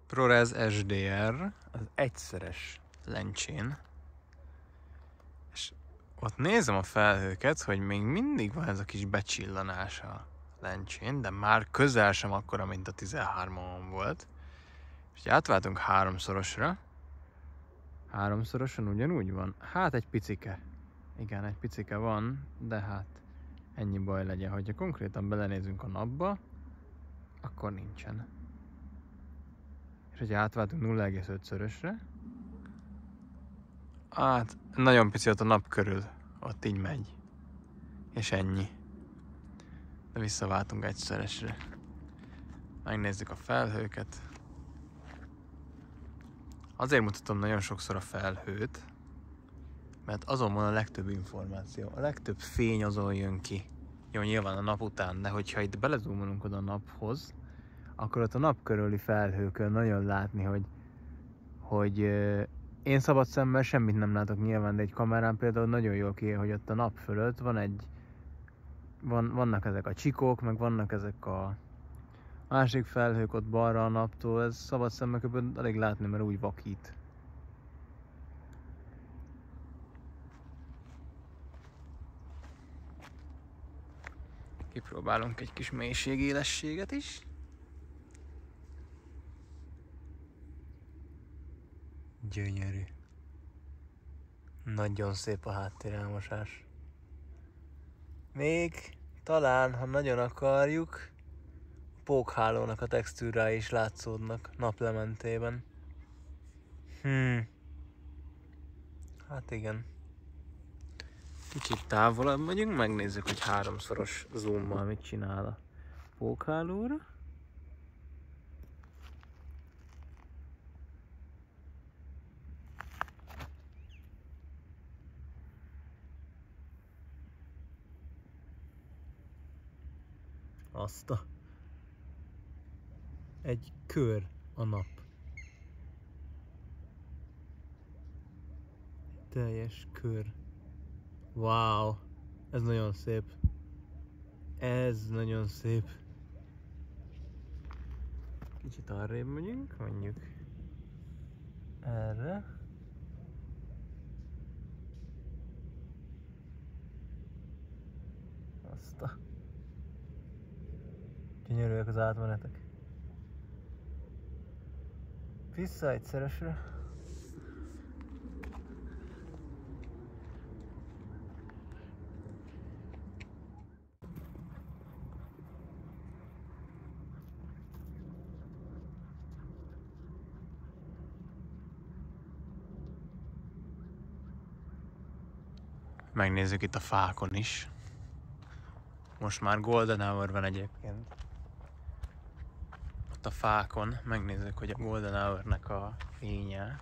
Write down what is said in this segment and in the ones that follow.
ProRes SDR, az egyszeres lencsén. És ott nézem a felhőket, hogy még mindig van ez a kis becsillanás a lencsén, de már közel sem akkora, mint a 13-on volt. És átváltunk háromszorosra. Háromszoroson ugyanúgy van. Hát egy picike. Igen, egy picike van, de hát ennyi baj legyen. Hogyha konkrétan belenézünk a napba, akkor nincsen. És hogyha átváltunk 0,5-szörösre, hát nagyon pici ott a nap körül, ott így megy. És ennyi. De visszaváltunk egyszeresre. Megnézzük a felhőket. Azért mutatom nagyon sokszor a felhőt, mert azon van a legtöbb információ, a legtöbb fény azon jön ki. Jó, nyilván a nap után, de hogyha itt belezoomolunk oda a naphoz, akkor ott a nap körüli felhőkön nagyon látni, hogy én szabad szemmel semmit nem látok nyilván, de egy kamerán például nagyon jól kijön, hogy ott a nap fölött vannak ezek a csikók, meg vannak ezek a másik felhők ott balra a naptól, ez szabad szemmel kb. Elég látni, mert úgy vakít. Kipróbálunk egy kis mélységélességet is. Gyönyörű. Nagyon szép a háttérelmosás. Még talán, ha nagyon akarjuk, a pókhálónak a textúrái is látszódnak naplementében. Hát igen. Kicsit távolabb megyünk, megnézzük, hogy háromszoros zoommal mit csinál a pókhálóra. Egy kör a nap. Teljes kör. Wow, ez nagyon szép. Ez nagyon szép. Kicsit arrébb megyünk, mondjuk erre. Gyönyörűek az átmenetek. Vissza egyszeresre. Megnézzük itt a fákon is. Most már golden hour van egyébként. Ott a fákon megnézzük, hogy a golden hour-nek a fénye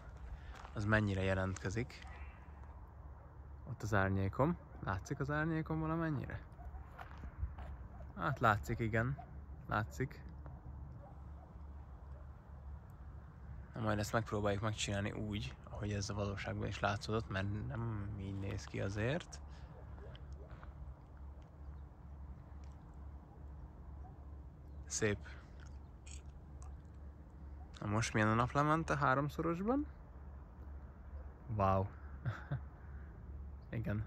az mennyire jelentkezik. Ott az árnyékom. Látszik az árnyékom valamennyire? Hát látszik, igen. Látszik. Na majd ezt megpróbáljuk megcsinálni úgy, ahogy ez a valóságban is látszódott, mert nem így néz ki azért. Szép. Na most milyen a naplemente háromszorosban? Wow. Igen.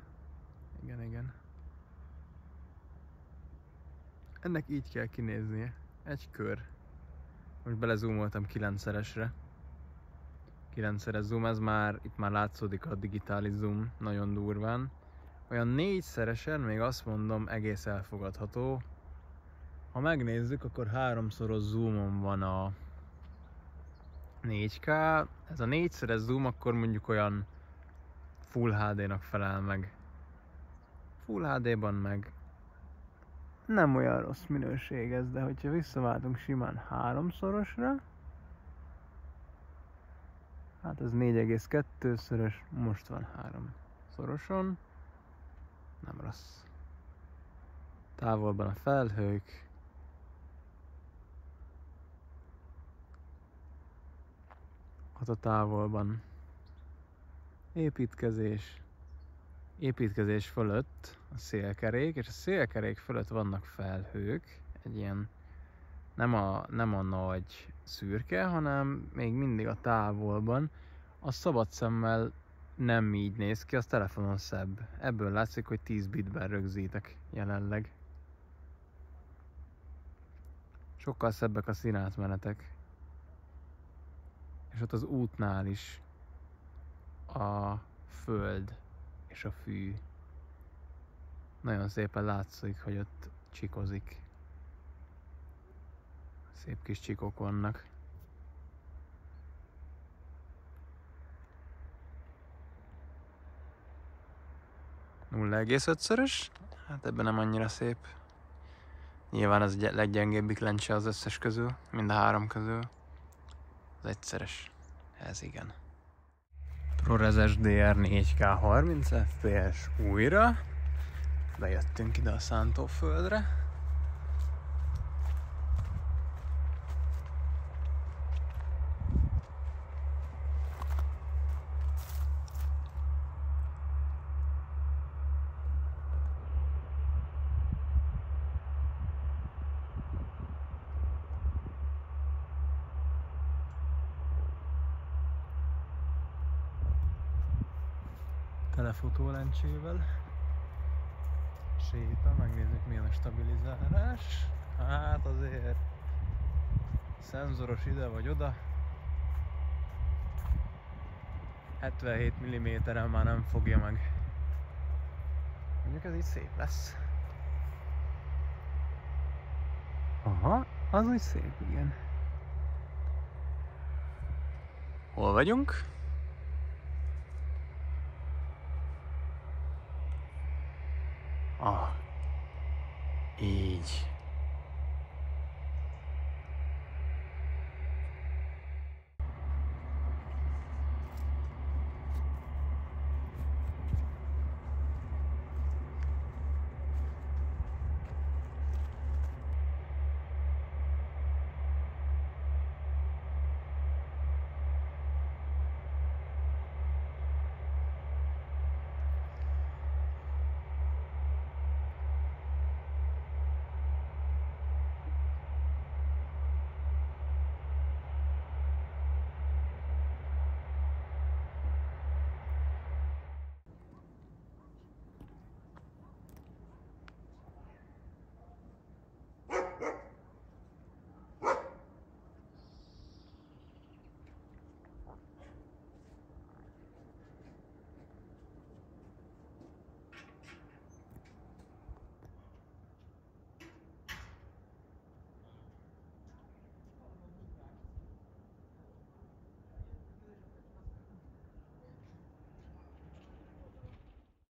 Igen. Ennek így kell kinéznie. Egy kör. Most belezoomoltam 9-szeresre. 9-szeres zoom, ez már, itt már látszódik a digitális zoom nagyon durván. Olyan 4-szeresen még azt mondom egész elfogadható. Ha megnézzük, akkor 3-szoros zoomon van a 4K. Ez a 4-szeres zoom akkor mondjuk olyan Full HD-nak felel meg. Full HD-ban meg nem olyan rossz minőség ez, de hogyha visszaváltunk simán 3-szorosra, hát ez 4,2-szörös, most van 3-szoroson, nem rossz. Távolban a felhők. Ott a távolban építkezés. Építkezés fölött a szélkerék, és a szélkerék fölött vannak felhők. Egy ilyen nem a nagy szürke, hanem még mindig a távolban. A szabad szemmel nem így néz ki, az telefonon szebb. Ebből látszik, hogy 10 bitben rögzítek jelenleg. Sokkal szebbek a színátmenetek. És ott az útnál is a föld és a fű. Nagyon szépen látszik, hogy ott csikozik. Szép kis csikok vannak. 0,5-szörös, hát ebben nem annyira szép. Nyilván az leggyengébbik lencse az összes közül, mind a 3 közül. Az egyszeres, ez igen. ProRes SDR 4K 30 FPS újra. Bejöttünk ide a szántóföldre. Telefotó lencsével. Séta, megnézzük milyen a stabilizálás. Hát azért szenzoros ide vagy oda. 77 mm-en már nem fogja meg. Mondjuk ez így szép lesz. Aha, az úgy szép, igen. Hol vagyunk?